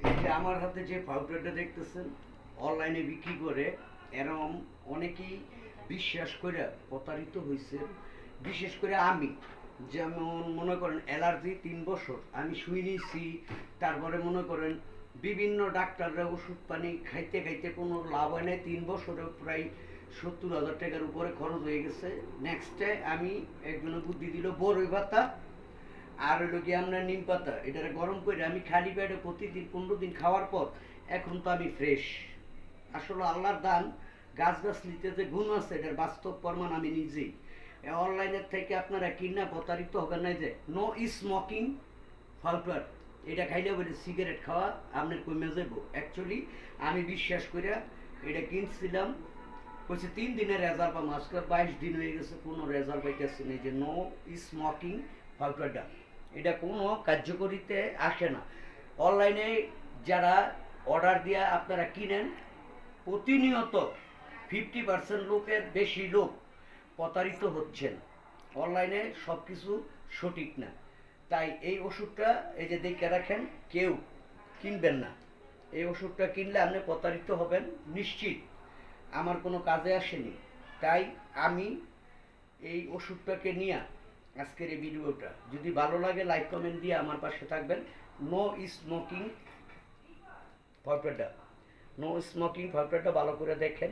এই যে আমার হাতে যে পাউডারটা দেখতেছেন অনলাইনে বিক্রি করে এরকম অনেকেই বিশ্বাস করে প্রতারিত হয়েছে। বিশেষ করে আমি, যেমন মনে করেন অ্যালার্জি 3 বছর আমি শুয়ে নিয়েছি। তারপরে মনে করেন বিভিন্ন ডাক্তাররা ওষুধ পানি খাইতে খাইতে কোনো লাভ হয় নাই। 3 বছরে প্রায় 70,000 টাকার উপরে খরচ হয়ে গেছে। নেক্সটে আমি একজনে বুদ্ধি দিল বড়ই পাতা আর হইল কি আমরা নিম পাতা, এটারে গরম করে আমি খালি পেটে প্রতিদিন 15 দিন খাওয়ার পর এখন তো আমি ফ্রেশ। আসলে আল্লাহর দান, গাছ গাছলিতে যে গুণ আছে এটার বাস্তব প্রমাণ আমি নিজেই। অনলাইনের থেকে আপনারা কিনা প্রতারিত হবেন না। যে নো স্মোকিং ফাউটার, এটা খাইলে বলে সিগারেট খাওয়া আপনার কমে যাবো। অ্যাকচুয়ালি আমি বিশ্বাস করে এটা কিনছিলাম, বলছে 3 দিনের রেজাল্ট পাবো। আজকে 22 দিন হয়ে গেছে, কোনো রেজাল্ট পাইতেছি না। যে নো স্মোকিং ফাউটারটা, এটা কোনো কার্যকরিতে আসে না। অনলাইনে যারা অর্ডার দিয়ে আপনারা কিনেন, প্রতিনিয়ত 50% লোকের বেশি লোক প্রতারিত হচ্ছেন। অনলাইনে সব কিছু সঠিক না। তাই এই ওষুধটা এই যে দেখে রাখেন, কেউ কিনবেন না। এই ওষুধটা কিনলে আপনি প্রতারিত হবেন নিশ্চিত। আমার কোনো কাজে আসেনি, তাই আমি এই ওষুধটাকে নিয়ে আজকের এই ভিডিওটা, যদি ভালো লাগে লাইক কমেন্ট দিয়ে আমার পাশে থাকবেন। নো স্মোকিং ফাউটারটা, নো স্মোকিং ফাউটারটা ভালো করে দেখেন।